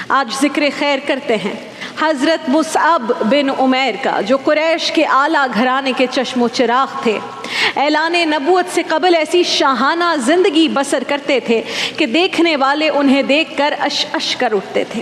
آج ذکر خیر کرتے ہیں حضرت مصعب بن عمیر کا، جو قریش کے اعلیٰ گھرانے کے چشم و چراغ تھے۔ اعلان نبوت سے قبل ایسی شاہانہ زندگی بسر کرتے تھے کہ دیکھنے والے انہیں دیکھ کر اش اش کر اٹھتے تھے۔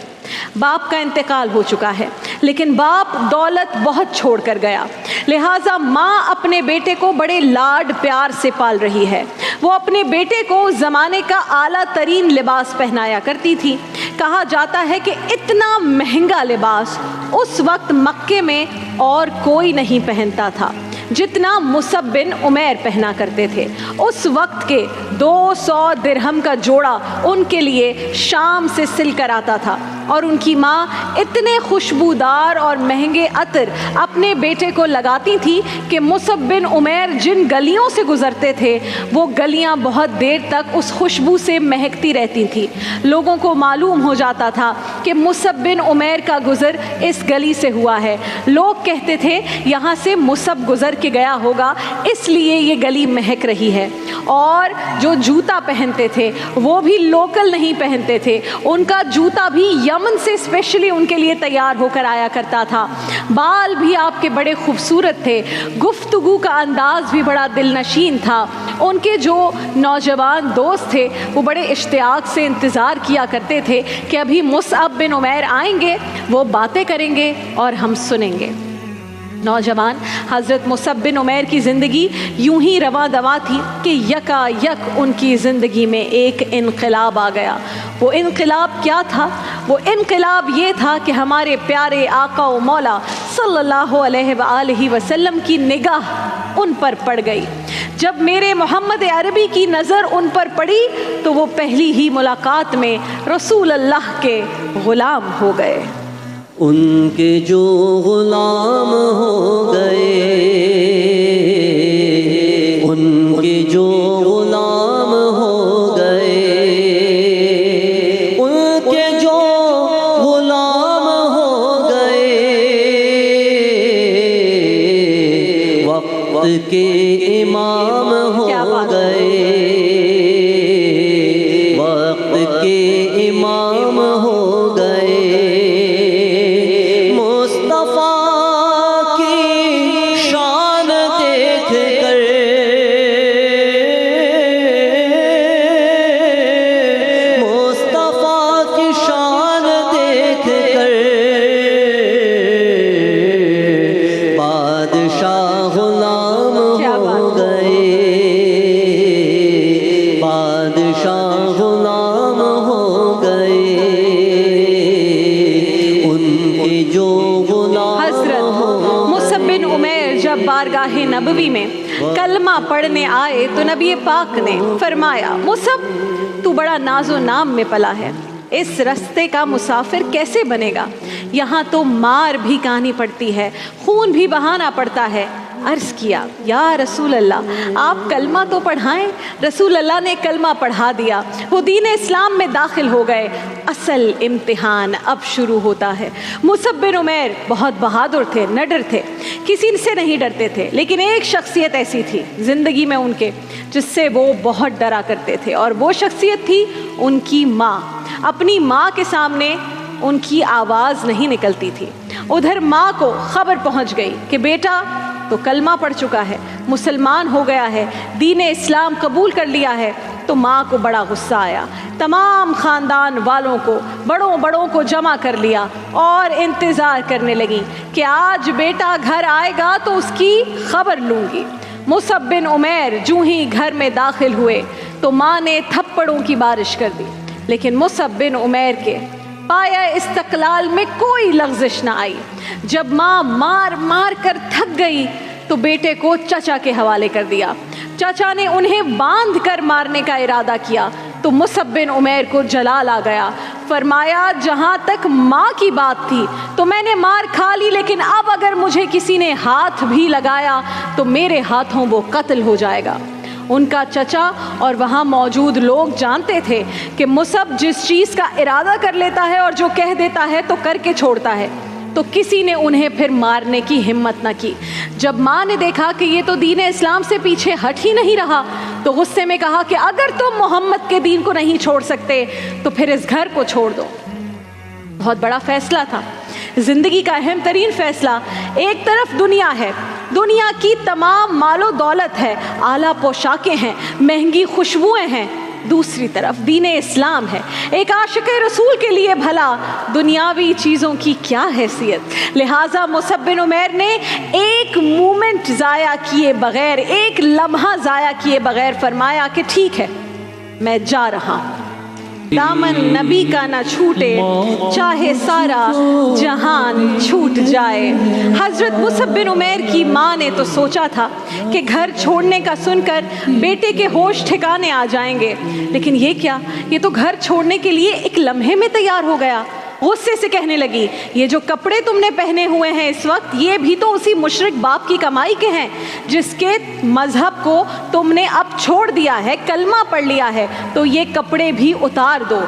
باپ کا انتقال ہو چکا ہے، لیکن باپ دولت بہت چھوڑ کر گیا، لہٰذا ماں اپنے بیٹے کو بڑے لاڈ پیار سے پال رہی ہے۔ وہ اپنے بیٹے کو زمانے کا اعلیٰ ترین لباس پہنایا کرتی تھی۔ کہا جاتا ہے کہ اتنا مہنگا لباس اس وقت مکے میں اور کوئی نہیں پہنتا تھا جتنا مصعب بن عمیر پہنا کرتے تھے۔ اس وقت کے 200 درہم کا جوڑا ان کے لیے شام سے سل کر آتا تھا، اور ان کی ماں اتنے خوشبودار اور مہنگے عطر اپنے بیٹے کو لگاتی تھی کہ مصعب بن عمیر جن گلیوں سے گزرتے تھے وہ گلیاں بہت دیر تک اس خوشبو سے مہکتی رہتی تھی۔ لوگوں کو معلوم ہو جاتا تھا کہ مصعب بن عمیر کا گزر اس گلی سے ہوا ہے۔ لوگ کہتے تھے یہاں سے مصعب گزر کے گیا ہوگا، اس لیے یہ گلی مہک رہی ہے۔ اور جو جوتا پہنتے تھے وہ بھی لوکل نہیں پہنتے تھے، ان کا جوتا بھی یمن سے اسپیشلی ان کے لیے تیار ہو کر آیا کرتا تھا۔ بال بھی آپ کے بڑے خوبصورت تھے، گفتگو کا انداز بھی بڑا دل نشین تھا۔ ان کے جو نوجوان دوست تھے وہ بڑے اشتیاق سے انتظار کیا کرتے تھے کہ ابھی مصعب بن عمیر آئیں گے، وہ باتیں کریں گے اور ہم سنیں گے۔ نوجوان حضرت مصعب بن عمیر کی زندگی یوں ہی رواں دواں تھی کہ یکا یک ان کی زندگی میں ایک انقلاب آ گیا۔ وہ انقلاب کیا تھا؟ وہ انقلاب یہ تھا کہ ہمارے پیارے آقا و مولا صلی اللہ علیہ وآلہ وسلم کی نگاہ ان پر پڑ گئی۔ جب میرے محمد عربی کی نظر ان پر پڑی تو وہ پہلی ہی ملاقات میں رسول اللہ کے غلام ہو گئے۔ ان کے جو غلام ہو گئے، ان کے جو غلام ہو گئے، ان کے جو غلام ہو گئے، وقت کے امام ہو گئے، وقت کے امام ہو گئے۔ بارگاہ نبوی میں کلمہ پڑھنے آئے تو نبی پاک نے فرمایا، مصعب تو بڑا ناز و نام میں پلا ہے، اس رستے کا مسافر کیسے بنے گا؟ یہاں تو مار بھی کہانی پڑتی ہے، خون بھی بہانا پڑتا ہے۔ عرض کیا، یا رسول اللہ آپ کلمہ تو پڑھائیں۔ رسول اللہ نے کلمہ پڑھا دیا، وہ دین اسلام میں داخل ہو گئے۔ اصل امتحان اب شروع ہوتا ہے۔ مصعب بن عمیر بہت بہادر تھے، نڈر تھے، کسی سے نہیں ڈرتے تھے، لیکن ایک شخصیت ایسی تھی زندگی میں ان کے جس سے وہ بہت ڈرا کرتے تھے، اور وہ شخصیت تھی ان کی ماں۔ اپنی ماں کے سامنے ان کی آواز نہیں نکلتی تھی۔ ادھر ماں کو خبر پہنچ گئی کہ بیٹا تو کلمہ پڑھ چکا ہے، مسلمان ہو گیا ہے، دین اسلام قبول کر لیا ہے، تو ماں کو بڑا غصہ آیا۔ تمام خاندان والوں کو، بڑوں کو جمع کر لیا اور انتظار کرنے لگی کہ آج بیٹا گھر آئے گا تو اس کی خبر لوں گی۔ مصعب بن عمیر جو ہی گھر میں داخل ہوئے تو ماں نے تھپڑوں کی بارش کر دی، لیکن مصعب بن عمیر کے پایا استقلال میں کوئی لغزش نہ آئی۔ جب ماں مار مار کر تھک گئی تو بیٹے کو چچا کے حوالے کر دیا۔ چچا نے انہیں باندھ کر مارنے کا ارادہ کیا تو مصعب بن عمیر کو جلال آ گیا۔ فرمایا، جہاں تک ماں کی بات تھی تو میں نے مار کھا لی، لیکن اب اگر مجھے کسی نے ہاتھ بھی لگایا تو میرے ہاتھوں وہ قتل ہو جائے گا۔ ان کا چچا اور وہاں موجود لوگ جانتے تھے کہ مصعب جس چیز کا ارادہ کر لیتا ہے اور جو کہہ دیتا ہے تو کر کے چھوڑتا ہے، تو کسی نے انہیں پھر مارنے کی ہمت نہ کی۔ جب ماں نے دیکھا کہ یہ تو دین اسلام سے پیچھے ہٹ ہی نہیں رہا تو غصے میں کہا کہ اگر تم محمد کے دین کو نہیں چھوڑ سکتے تو پھر اس گھر کو چھوڑ دو۔ बहुत बड़ा फैसला था, ज़िंदगी का अहम तरीन फैसला। एक तरफ दुनिया है, दुनिया की तमाम मालो दौलत है, आला पोशाकें हैं, महंगी खुशबुएं हैं। दूसरी तरफ दीन इस्लाम है। एक आशिक रसूल के लिए भला दुनियावी चीज़ों की क्या हैसियत। लिहाजा मुसअब बिन उमैर ने एक मोमेंट ज़ाया किए बग़ैर, एक लम्हा ज़ाया किए बग़ैर फरमाया कि ठीक है, मैं जा रहा हूँ, दामन नबी का न छूटे, चाहे सारा जहान छूट जाए। हज़रत मुसअब बिन उमैर की माँ ने तो सोचा था कि घर छोड़ने का सुनकर बेटे के होश ठिकाने आ जाएंगे, लेकिन ये क्या, ये तो घर छोड़ने के लिए एक लम्हे में तैयार हो गया। गुस्से से कहने लगी, ये जो कपड़े तुमने पहने हुए हैं इस वक्त, ये भी तो उसी मुशरिक बाप की कमाई के हैं जिसके मज़हब को तुमने अब छोड़ दिया है, कलमा पढ़ लिया है, तो ये कपड़े भी उतार दो।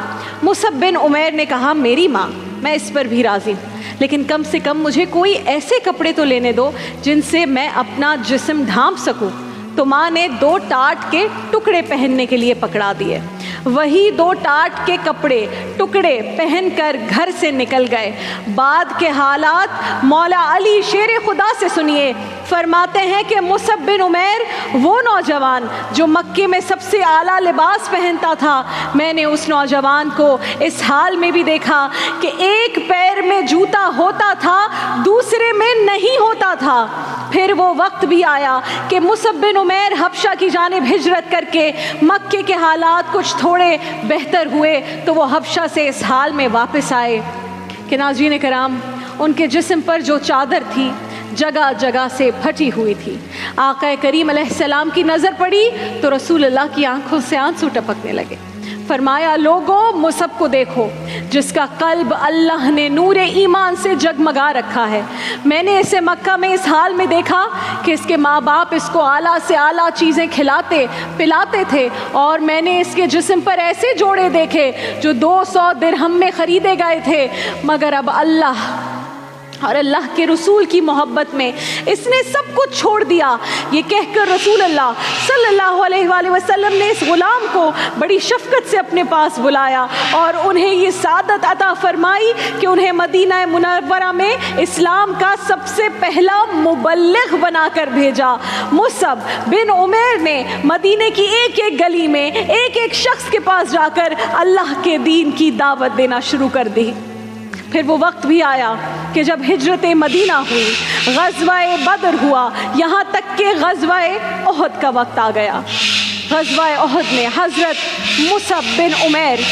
मुसअब बिन उमैर ने कहा, मेरी माँ, मैं इस पर भी राज़ी हूँ, लेकिन कम से कम मुझे कोई ऐसे कपड़े तो लेने दो जिनसे मैं अपना जिस्म ढांप सकूँ। तो माँ ने 2 टाट के टुकड़े पहनने के लिए पकड़ा दिए। वही 2 टाट के कपड़े टुकड़े पहनकर घर से निकल गए। बाद के हालात मौला अली शेर खुदा से सुनिए। फरमाते हैं कि मुसअब बिन उमैर वो नौजवान जो मक्के में सबसे आला लिबास पहनता था, मैंने उस नौजवान को इस हाल में भी देखा कि एक पैर में जूता होता था, दूसरे में नहीं होता था। फिर वो वक्त भी आया कि मुसअब बिन उमैर हबशा की जानिब हिजरत करके मक्के के हालात कुछ थोड़े बेहतर हुए तो वो हबशा से इस हाल में वापस आए कि नाज़रीन कराम, उनके जिस्म पर जो चादर थी जगह जगह से फटी हुई थी। आका करीम अलैहिस्सलाम की नज़र पड़ी तो रसूलुल्लाह की आंखों से आंसू टपकने लगे। फरमाया, लोगों, मुसअब को देखो जिसका कल्ब अल्लाह ने नूर ईमान से जगमगा रखा है। मैंने इसे मक्का में इस हाल में देखा कि इसके माँ बाप इसको आला से आला चीज़ें खिलाते पिलाते थे, और मैंने इसके जिस्म पर ऐसे जोड़े देखे जो 200 दिरहम में ख़रीदे गए थे, मगर अब अल्लाह और अल्लाह के रसूल की मोहब्बत में इसने सब कुछ छोड़ दिया। ये कहकर रसूलुल्लाह सल्लल्लाहु अलैहि वसल्लम ने इस गुलाम को बड़ी शफ़क़त से अपने पास बुलाया और उन्हें ये सादत अता फरमाई कि उन्हें मदीना मुनव्वरा में इस्लाम का सबसे पहला मुबल्लिग़ बनाकर भेजा। मुसअब बिन उमैर ने मदीने की एक एक गली में एक एक शख्स के पास जाकर अल्लाह के दीन की दावत देना शुरू कर दी। फिर वो वक्त भी आया कि जब हिजरत मदीना हुई, ग़ज़वा बदर हुआ, यहाँ तक कि ग़ज़वा उहद का वक्त आ गया। ग़ज़वा उहद में हज़रत मुसअब बिन उमैर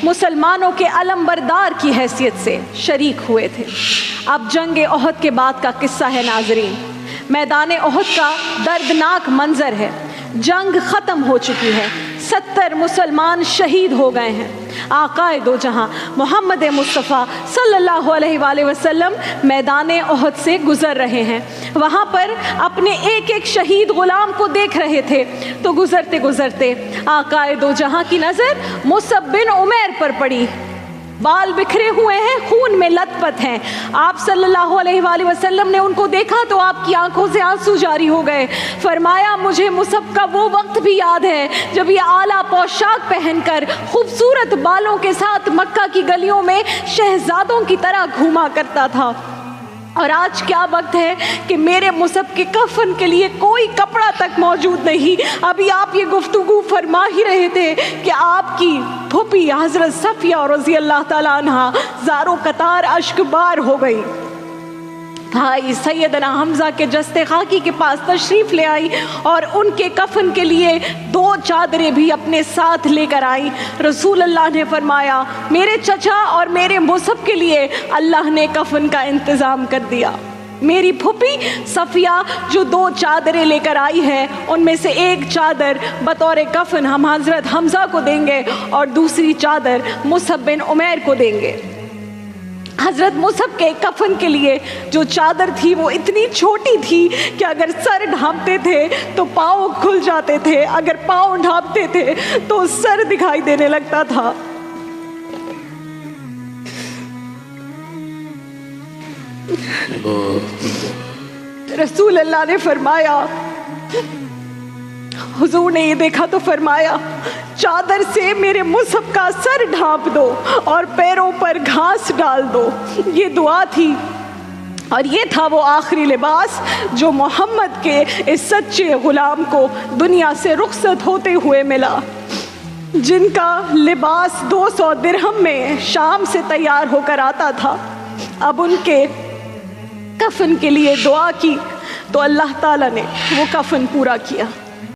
मुसलमानों के अलमबरदार की हैसियत से शरीक हुए थे। अब जंग उहद के बाद का किस्सा है नाज़रीन। मैदान उहद का दर्दनाक मंज़र है। जंग ख़त्म हो चुकी है, 70 मुसलमान शहीद हो गए हैं। आक़ाए दो जहां मोहम्मद मुस्तफ़ा सल्लल्लाहु अलैहि वसल्लम मैदान उहद से गुज़र रहे हैं। वहाँ पर अपने एक एक शहीद ग़ुलाम को देख रहे थे तो गुज़रते गुज़रते आक़ाए दो जहां की नज़र मुसअब बिन उमैर पर पड़ी। बाल बिखरे हुए हैं, खून में लथपथ हैं। आप सल्लल्लाहु अलैहि वसल्लम ने उनको देखा तो आपकी आंखों से आंसू जारी हो गए। फरमाया, मुझे मुसअब का वो वक्त भी याद है जब ये आला पोशाक पहनकर खूबसूरत बालों के साथ मक्का की गलियों में शहजादों की तरह घूमा करता था। और आज क्या वक्त है कि मेरे मुसअब के कफन के लिए कोई कपड़ा तक मौजूद नहीं। अभी आप ये गुफ्तगू फरमा ही रहे थे कि आपकी फूफी हज़रत सफ़िया रज़ी अल्लाह ताला अन्हा ज़ारो कतार अश्कबार हो गई। भाई सैयदना हमज़ा के जस्ते खाकी के पास तशरीफ़ ले आई और उनके कफन के लिए 2 चादरें भी अपने साथ लेकर आई। रसूल अल्लाह ने फरमाया, मेरे चचा और मेरे मुसअब के लिए अल्लाह ने कफन का इंतज़ाम कर दिया। मेरी फूफी सफ़िया जो 2 चादरें लेकर आई है, उनमें से एक चादर बतौर कफन हम हज़रत हमज़ा को देंगे और दूसरी चादर मुसअब बिन उमैर को देंगे। हज़रत मुसअब के कफन के लिए जो चादर थी वो इतनी छोटी थी कि अगर सर ढांपते थे तो पाँव खुल जाते थे, अगर पाँव ढांपते थे तो सर दिखाई देने लगता था। रसूल अल्लाह ने फरमाया, حضور نے یہ دیکھا تو فرمایا چادر سے میرے مصحف کا سر ڈھانپ دو اور پیروں پر گھاس ڈال دو. یہ دعا تھی اور یہ تھا وہ آخری لباس جو محمد کے اس سچے غلام کو دنیا سے رخصت ہوتے ہوئے ملا. جن کا لباس 200 درہم میں شام سے تیار ہو کر آتا تھا، اب ان کے کفن کے لیے دعا کی تو اللہ تعالیٰ نے وہ کفن پورا کیا.